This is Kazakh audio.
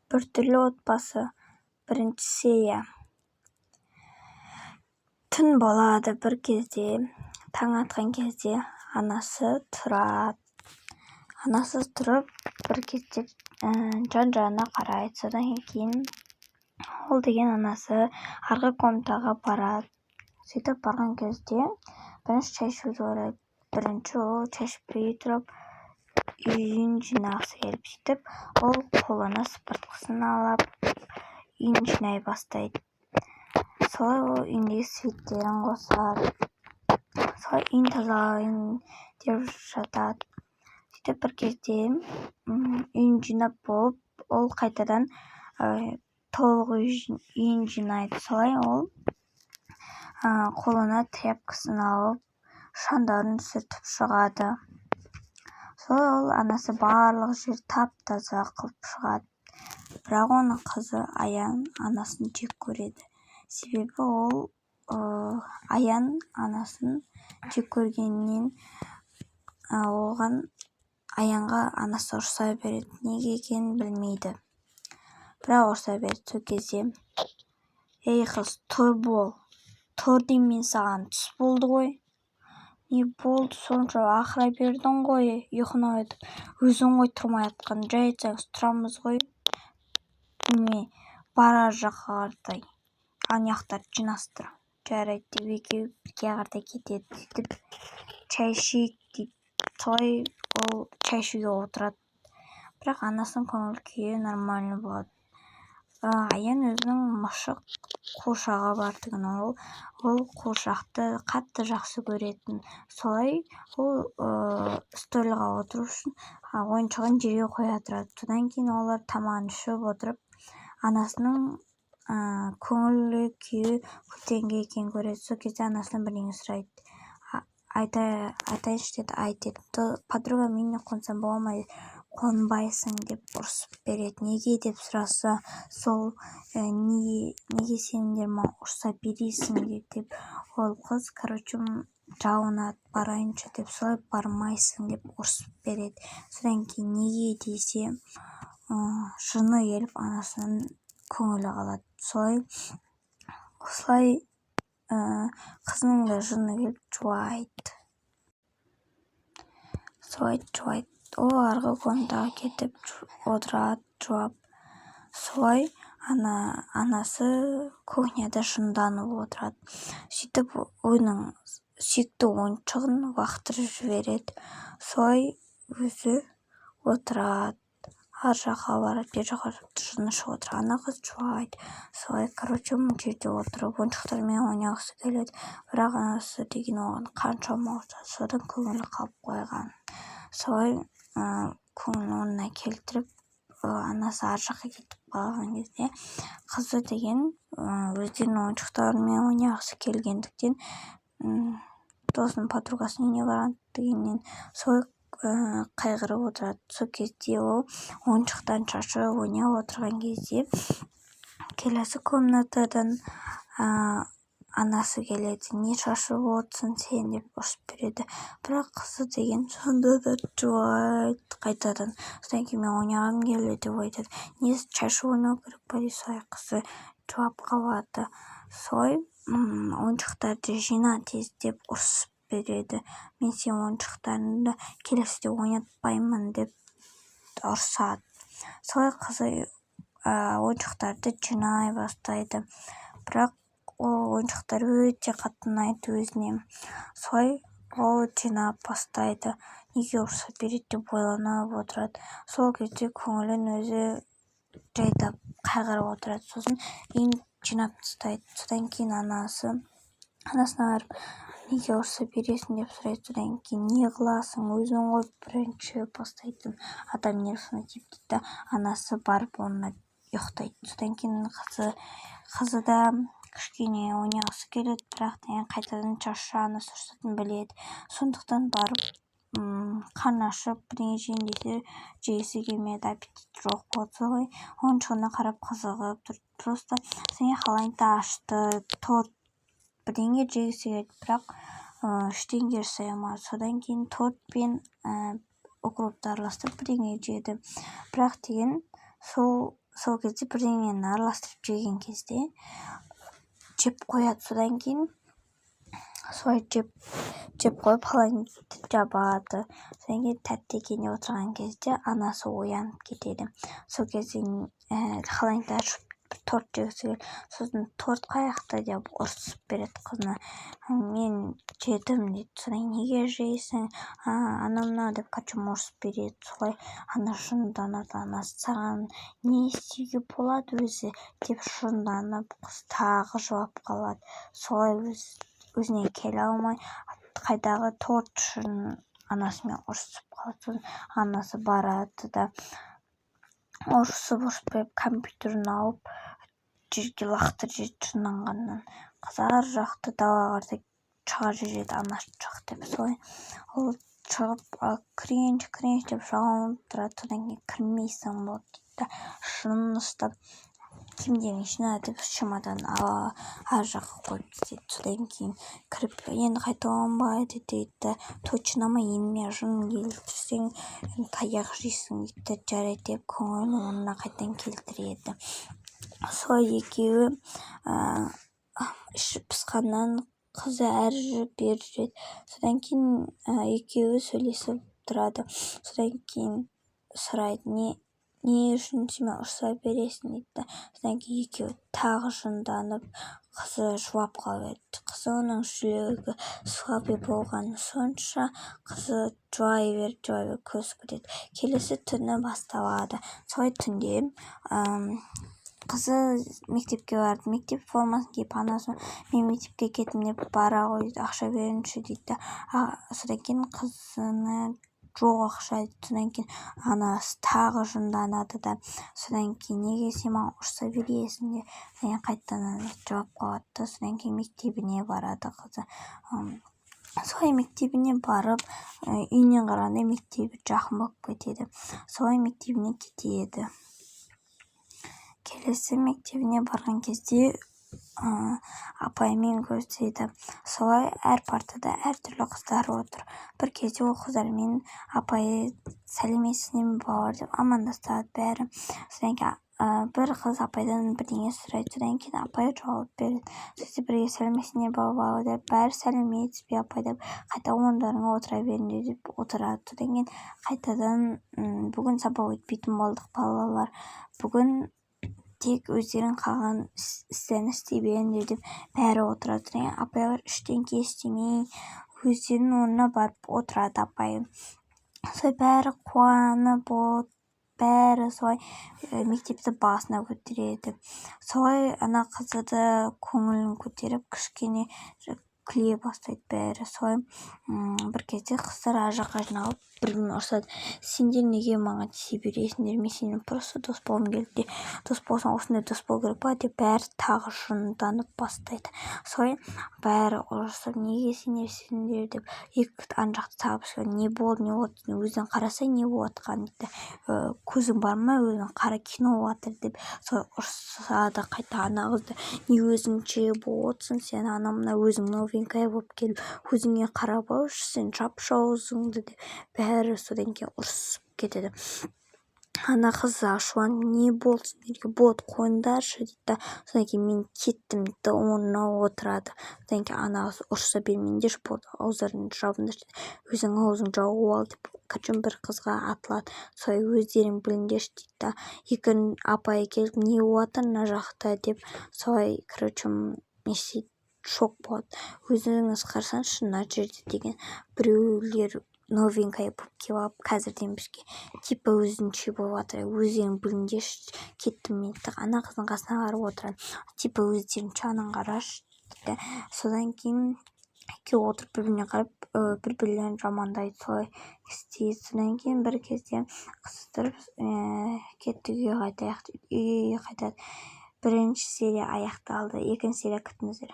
Біртүрлі отбасы. Бірінші серия. Түн болады бір кезде, таң атқан кезде анасы тұрады. Анасы тұрып, бір кезде жан-жағына қарайды. Содан кейін ол деген анасы арғы комнатаға барады. Сөйтіп барған кезде бірінші шай ішуді ойлайды. Бірінші ол шай ішпей тұрып, үйін жинағысы келіп, сөйтіп ол қолына сыпыртқысын алып, үйін жинай бастайды. Солай ол үйіндегі свиттерін қосады. Солай үйін тазалайын деп жатады. Сөйтіп бір кезде үйін жинап болып, ол қайтадан толық үйін жинайды. Солай ол қолына тряпкасын алып, шандарын сүртіп шығады. Солай ол анасы барлық жер тап-таза қылып шығады. Бірақ оның қызы Аян анасын жек көреді. Себебі ол Аян анасын жек көргеннен оған Аянға анасы ұрса береді. Неге екенін білмейді. Бірақ ұрса береді. Сол кезде: «Ей қыз, тұр бол. Тұр деймін мен саған, түс болды ғой. Не болды сонша ақыра бердің ғой, ұйқыны оятып. Өзің ғой тұрмай жатқан, жай айтсаңыз тұрамыз ғой. Неме, бар ар жаққа қаратай. Аяқтарды жинастыр. Жарайды» деп екеуі бірге қаратай кетеді. Сөйтіп шай ішейік дейді. Солай ол шай ішуге отырады. Бірақ анасының көңіл күйі нормальный болады. Аян өзінің мұшық қуыршағы бардығын, ол қуыршақты қатты жақсы көретін. Солай ол столға отыру үшін ойыншығын жерге қоя тұрады. Содан кейін олар тамағын ішіп отырып, анасының көңіл күйі көтеріңкі екенін көреді. Сол кезде анасынан бірдеңе сұрайды. Айтайыншы деді, айт деді. Подруга, мен қонсам бола ма? Қонбайсың деп ұрсып береді. Неге деп сұраса, сол неге сендер маған ұрса бересің деп ол қыз, жалынады, барайыншы деп, солай бармайсың деп ұрсып береді. Содан кейін неге десе, жыны келіп анасының көңілі қалады. Осылай қызының да жыны келіп жуайды. Солай жуайды. Ол арғы комнатаға кетіп отырады, жуап. Солай анасы кухняда жынданып отырады. Сөйтіп оның сүйікті ойыншығын лақтырып жібереді. Солай өзі отырады. Ар жаққа барады, бер жаққа жыны шығып отыр. Ана қыз жуайды. Солай, мына жерде отырып ойыншықтармен ойнағысы келеді. Бірақ анасы деген оған қаншама ұрсады, содан көңілі қалып қойған. Солай көңілін орнына келтіріп, анасы ар жаққа кетіп қалған кезде, қызы деген өздерінің ойыншықтарымен ойнағысы келгендіктен досының подругасының үйіне барған дегеннен солай қайғырып отырады. Сол кезде ол ойыншықтан шашып ойнап отырған кезде келесі комнатадан анасы келеді. Не шашып отырсың сен деп ұрсып береді. Бірақ қызы деген сонда да жуайды қайтадан. Содан кейін мен ойнағым келеді деп айтады. Не шашып ойнау керек па деп солай қызы жуап қалады. Солай ойыншықтарды жина тез деп ұрсып береді. Мен сен ойыншықтарыңды келесіде ойнатпаймын деп ұрсады. Солай қызы ойыншықтарды жинай бастайды. Бірақ ол ойыншықтар өте қатты ұнайды өзіне. Солай ол жинап бастайды. Неге ұрса береді деп ойланып отырады. Сол кезде көңілін өзі жайдап қайғырып отырады. Сосын үйін жинап тастайды. Содан кейін анасына барып, неге ұрса бересің деп сұрайды. Содан кейін не қыласың, өзің ғой бірінші бастайтын адам нервісіне тиіп дейді. Анасы барып онына ұйықтайды. Содан кейін қызы да кішкене ойнағысы келеді, бірақ қайтадан шашы анасы ұрсатынын біледі. Сондықтан барып қарны ашып бірдеңе жейін десе жегісі келмеді, аппетит жоқ болды. Солай ойыншығына қарап қызығып тұр. Просто сен халайда ашты, торт бірдеңе жегісі келді, бірақ ештеңе жасай алмады. Содан кейін торт пен укропты араластырып бірдеңе жеді. Бірақ деген сол сол кезде бірдеңені араластырып жеген кезде жеп қояды. Содан кейін солай жеп қойып холодильникті жабады. Содан кейін тәтті екеніне отырған кезде анасы оянып кетеді. Сол кезде холодильникті ашып торт жегісі келеді. Сосын торт қаяқта деп ұрсып береді қызына. Мен жедім дейді. Содан неге жейсің? Анау деп қашан ұрсып береді. Солай ана шынданады. Анасы саған не істеуге болады өзі деп шынданып, қыз тағы жылап қалады. Солай өзіне келе алмай қайдағы торт үшін анасымен ұрсып қалады. Сосын анасы барады да ұрсып беріп компьютерін алып жерге лақтырып жібереді шынданғаннан. Қыз ар жақты далаға қарай шыға жүреді, анасы жоқ деп. Солай ол шығып кірейінші деп жалынып тұрады. Содан кейін кірмейсің болды дейді. Шынын ұстап киімдерін жина деп чемодан ар жаққа қойып кетеді. Содан кейін кіріп енді қайталанбайды дейді. Точно ма еніме жын келтірсең таяқ жейсің дейді. Жарайды деп көңілін орнына қайтадан келтіреді. Солай екеуі іші пысқаннан қызы әрі жүріп бері жүреді. Содан кейін екеуі сөйлесіп тұрады. Содан кейін сұрайды, не үшін сен ұрса бересің дейді. Содан кейін екеуі тағы жынданып қызы жылап қалады. Қызы оның жүрегі слабый болғаны сонша қызы жылай беріп көз көреді. Келесі түні басталады. Солай түнде қызы мектепке барды. Мектеп формасын киіп анасы мен мектепке кеттім деп бара ғой, ақша беріңші дейді. Содан кейін қызына жоқ ақша дейді. Содан кейін анасы тағы жынданады да. Содан кейін неге сен маған ұрса бересің деп қайтадан жауап қалады. Содан кейін мектебіне барады қызы. Солай мектебіне барып, үйінен қарағанда мектебі жақын болып кетеді. Солай мектебіне кетеді. Келесі мектебіне барған кезде апайымен көріседі. Солай әр партада әртүрлі қыздар отыр. Бір кезде ол қыздармен апай сәлеметсіздер ме бауыр деп амандасады бәрі. Содан кейін бір қыз апайдан бірдеңе сұрайды. Содан кейін апай жауап береді. Сөйтіп бірге сәлеметсіздер бауыр деп бәрі сәлеметсіз бе апай деп қайта орындарыңа отыра беріңдер деп отырады. Содан кейін қайтадан бүгін сабақ өтпейтін болдық балалар. Бүгін тек өздерің қалған істерін істей беріңдер деп бәрі отырады. Содан кейін апайлар ештеңе істемей өздерінің орнына барып отырады апай. Солай бәрі қуанып бәрі солай мектепті басына көтереді. Солай ана қызы да көңілін көтеріп кішкене күле бастайды бәрі. Солай бір кезде қыздар ар жаққа жиналып бір-бірін ұрсады. Сендер неге маған тиісе бересіңдер? Мен сенің просто дос болғым келді. Дос болсаң осындай дос болу керек па деп бәрі тағы жынданып бастайды. Солай бәрі ұрысып неге сендер деп екі ана жақты табысып не болды өзің қарасай не болып жатқанын дейді. Көзің бар ма өзің қара кино жатыр деп солай ұрысады қайта ана қызды. Не өзіңше болып отырсың сен мына өзің новенькая болып келіп өзіңе қарап алшы сен жап аузыңды деп бәрі содан кейін ұрысып кетеді. Ана қыз ашуланып не болды сендерге болды қойыңдаршы дейді. Содан кейін мен кеттім дейді. Орнына отырады. Содан кейін ана қыз ұрыса бермеңдерші болды ауздарыңды жабыңдаршы дейді. Өзің аузыңды жауып ал деп қашан бір қызға атылады. Солай өздерің біліңдерші дейді. Екі апай келіп не болып жатыр мына жақта деп солай шок болады. Өзіңіз қарасаңызшы мына жерде деген біреулер новенькая болып келіп алып қазірден бізге типа өзінше болып жатыр. Өздерің біліңдерші кеттім мен дейді. Ана қыздың қасына барып отырады. Типа өздеріңше ананы қарашы дейді. Содан кейін екеуі отырып бір-біріне қарап бір-бірлерін жамандайды. Солай істейді. Содан кейін бір кезде қыздырып кетті үйге қайтайық дейді. Үйге қайтады. Бірінші серия аяқталды. Екінші серия күтіңіздер.